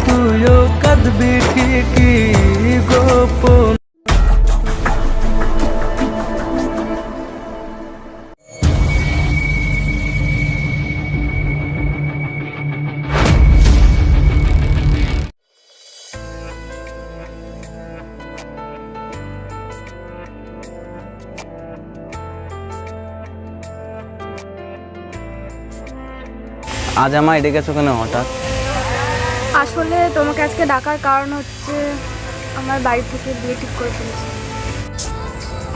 তুইও কাঁদবি ঠিকই গোপন। আজ আমায় ডেকেছো কেন হঠাৎ? আসলে তোমাকে আজকে ডাকার কারণ হচ্ছে আমার বাড়ি থেকে বিয়ে ঠিক করে ফেলেছি।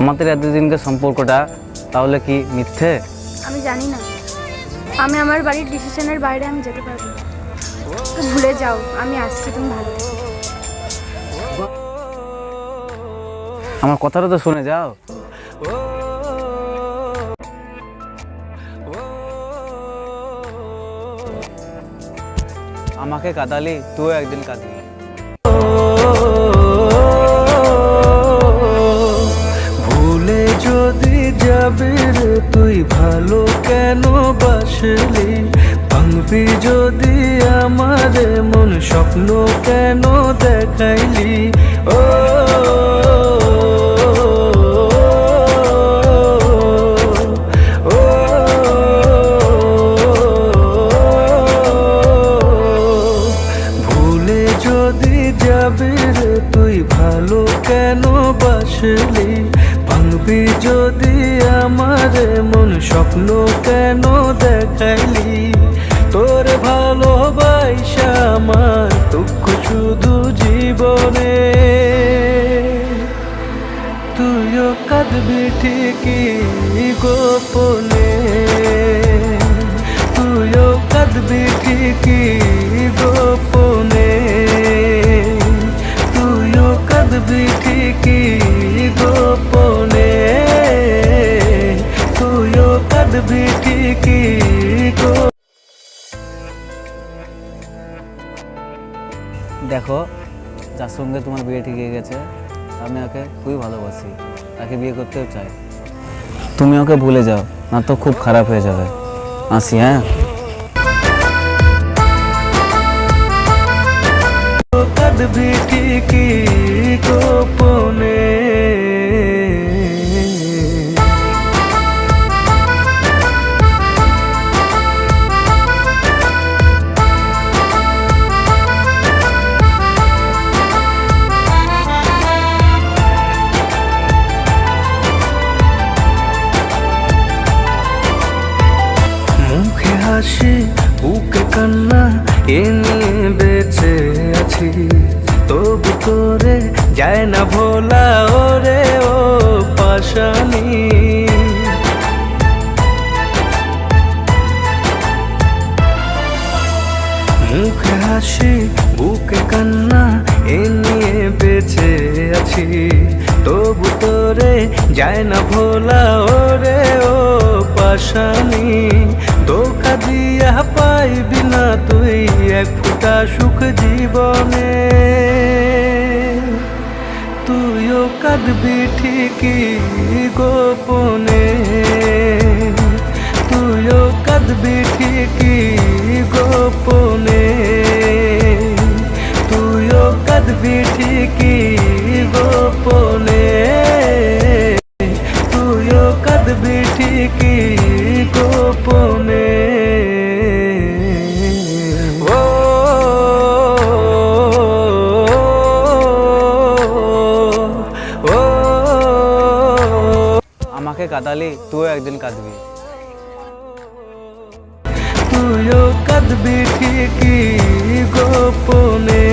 আমাদের এতদিনকার সম্পর্কটা তাহলে কি মিথ্যে? আমি জানি না, আমি আমার বাড়ির ডিসিশনের বাইরে আমি যেতে পারবো না। ভুলে যাও, আমি আসছি, তুমি ভালো থেকো। আমার কথাটা তো শুনে যাও। আমাকে কাঁদালি, তুইও একদিন কাঁদবি। ভুলে যদি যাবি রে তুই ভালো কেন বাসলি, ভাঙবি যদি আমার মন স্বপ্ন কেন দেখাইলি। ও তুই ভালো কেন বাসলি, ভাঙবি যদি আমার মন স্বপ্ন কেন দেখাইলি। তোর ভালোবাসা আমার দুঃখ শুধু জীবনে, তুইও কাঁদবি ঠিকই গোপনে, তুইও কাঁদবি ঠিকই গোপনে, তুইও কাঁদবি ঠিকই গোপনে, তুইও কাঁদবি ঠিকই গোপনে। দেখো, যার সঙ্গে তোমার বিয়ে ঠিক হয়ে গেছে আমি ওকে খুবই ভালোবাসি, তাকে বিয়ে করতেও চাই। তুমি ওকে ভুলে যাও, না তো খুব খারাপ হয়ে যাবে। আসি, হ্যাঁ। কাঁদবি ঠিকই গোপনে। মুখে হাসি বুকে কান্না এ নিয়ে বেঁচে আছি, তবু করে যায় না ভোলা ওরে ও পাশানি। মুখে হাসি বুকে কান্না এ নিয়ে বেঁচে আছি, তবু তোরে যায় না ভোলা ওরে ও পাশানি। ধোঁকা দিয়া পাইবি না তুই এক ফোঁটা সুখ জীবনে, তুইও কাঁদবি ঠিকই গোপনে, তুইও কাঁদবি ঠিকই গোপনে, তুইও কাঁদবি ঠিকই গোপনে, তুইও কাঁদবি ঠিকই গোপনে। আমাকে কাঁদালি, তুইও একদিন কাঁদবি। তুইও কাঁদবি ঠিকই গোপনে।